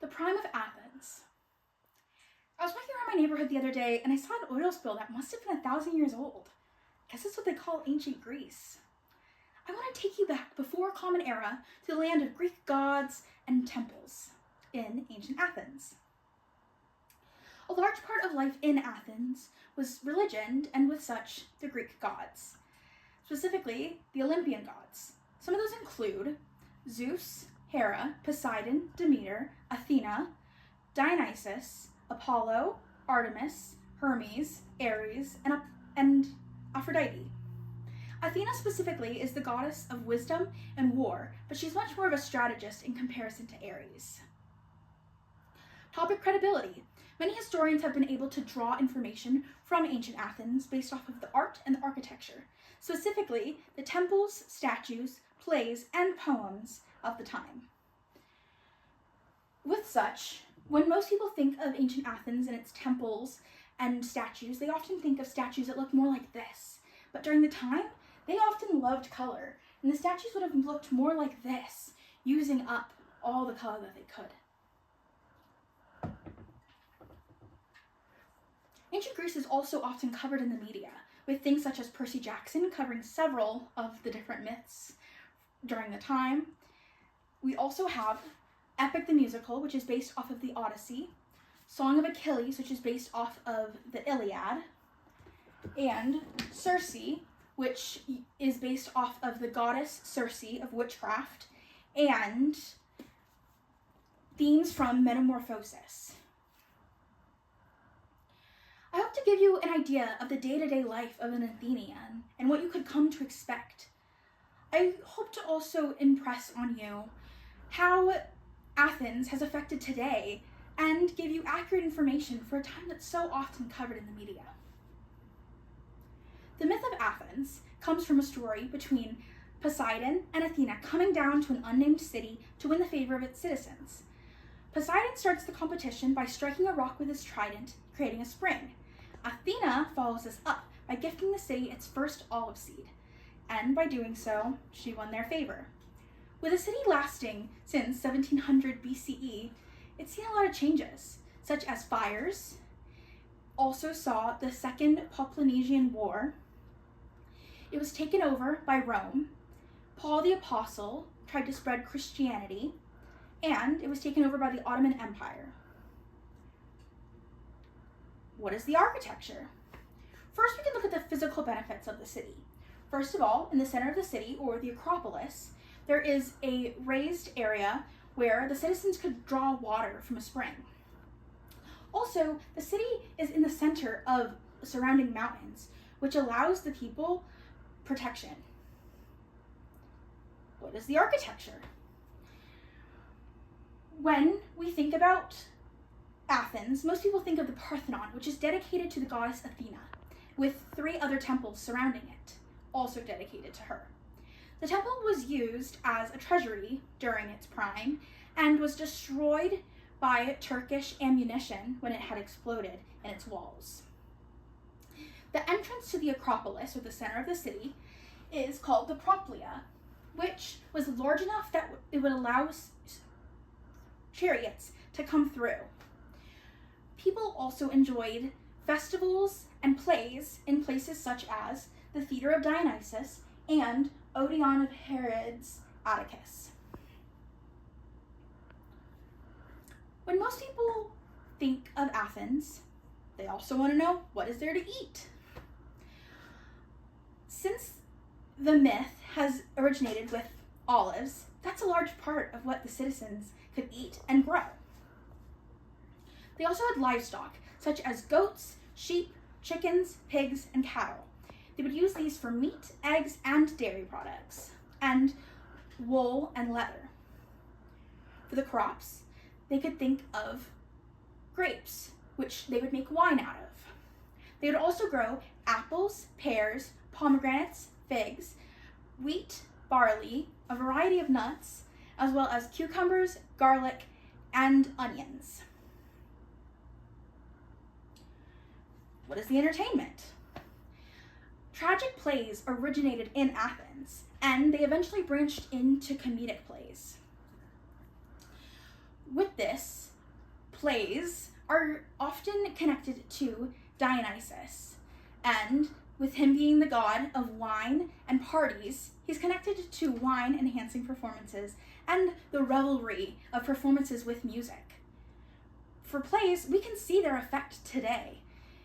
The prime of Athens. I was walking around my neighborhood the other day and I saw an oil spill that must have been 1,000 years old. Guess that's what they call ancient Greece. I want to take you back before Common Era to the land of Greek gods and temples in ancient Athens. A large part of life in Athens was religion, and with such, the Greek gods. Specifically, the Olympian gods. Some of those include Zeus, Hera, Poseidon, Demeter, Athena, Dionysus, Apollo, Artemis, Hermes, Ares, and Aphrodite. Athena specifically is the goddess of wisdom and war, but she's much more of a strategist in comparison to Ares. Topic: credibility. Many historians have been able to draw information from ancient Athens based off of the art and the architecture, specifically the temples, statues, plays, and poems of the time. With such, when most people think of ancient Athens and its temples and statues, they often think of statues that look more like this. But during the time, they often loved color, and the statues would have looked more like this, using up all the color that they could. Ancient Greece is also often covered in the media, with things such as Percy Jackson covering several of the different myths during the time. We also have Epic the Musical, which is based off of the Odyssey, Song of Achilles, which is based off of the Iliad, and Circe, which is based off of the goddess Circe of witchcraft, and themes from Metamorphosis. I hope to give you an idea of the day-to-day life of an Athenian and what you could come to expect. I hope to also impress on you how Athens has affected today and give you accurate information for a time that's so often covered in the media. The myth of Athens comes from a story between Poseidon and Athena coming down to an unnamed city to win the favor of its citizens. Poseidon starts the competition by striking a rock with his trident, creating a spring. Athena follows this up by gifting the city its first olive seed, and by doing so, she won their favor. With the city lasting since 1700 BCE, it's seen a lot of changes, such as fires, also saw the Second Peloponnesian War. It was taken over by Rome. Paul the Apostle tried to spread Christianity, and it was taken over by the Ottoman Empire. What is the architecture? First, we can look at the physical benefits of the city. First of all, in the center of the city, or the Acropolis, there is a raised area where the citizens could draw water from a spring. Also, the city is in the center of surrounding mountains, which allows the people protection. What is the architecture? When we think about Athens, most people think of the Parthenon, which is dedicated to the goddess Athena, with 3 other temples surrounding it, also dedicated to her. The temple was used as a treasury during its prime and was destroyed by Turkish ammunition when it had exploded in its walls. The entrance to the Acropolis, or the center of the city, is called the Propylaea, which was large enough that it would allow chariots to come through. People also enjoyed festivals and plays in places such as the Theater of Dionysus and Odeon of Herod's Atticus. When most people think of Athens, they also want to know, what is there to eat? Since the myth has originated with olives, that's a large part of what the citizens could eat and grow. They also had livestock, such as goats, sheep, chickens, pigs, and cattle. They would use these for meat, eggs, and dairy products, and wool and leather. For the crops, they could think of grapes, which they would make wine out of. They would also grow apples, pears, pomegranates, figs, wheat, barley, a variety of nuts, as well as cucumbers, garlic, and onions. What is the entertainment? Tragic plays originated in Athens, and they eventually branched into comedic plays. With this, plays are often connected to Dionysus, and with him being the god of wine and parties, he's connected to wine-enhancing performances and the revelry of performances with music. For plays, we can see their effect today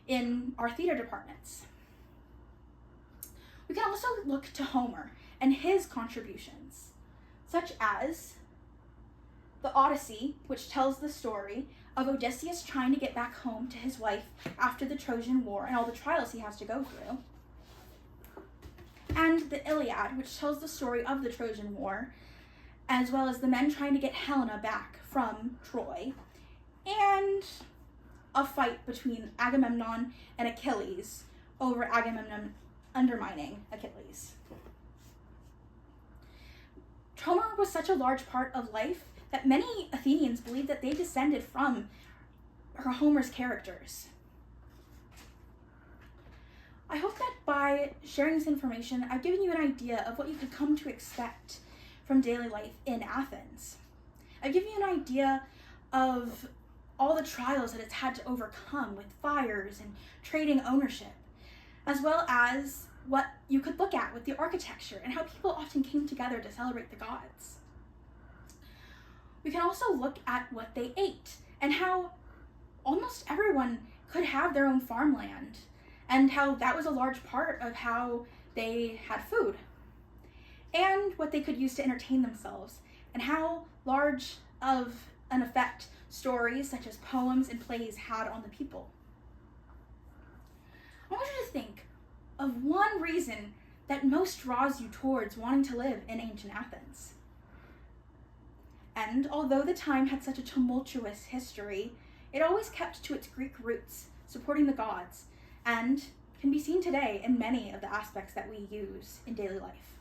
in our theater departments. We can also look to Homer and his contributions, such as the Odyssey, which tells the story of Odysseus trying to get back home to his wife after the Trojan War and all the trials he has to go through, and the Iliad, which tells the story of the Trojan War, as well as the men trying to get Helena back from Troy, and a fight between Agamemnon and Achilles over Agamemnon undermining Achilles. Homer was such a large part of life that many Athenians believed that they descended from Homer's characters. I hope that by sharing this information, I've given you an idea of what you could come to expect from daily life in Athens. I've given you an idea of all the trials that it's had to overcome with fires and trading ownership, as well as what you could look at with the architecture and how people often came together to celebrate the gods. We can also look at what they ate and how almost everyone could have their own farmland and how that was a large part of how they had food and what they could use to entertain themselves and how large of an effect stories such as poems and plays had on the people. I want you to think of one reason that most draws you towards wanting to live in ancient Athens. And although the time had such a tumultuous history, it always kept to its Greek roots, supporting the gods, and can be seen today in many of the aspects that we use in daily life.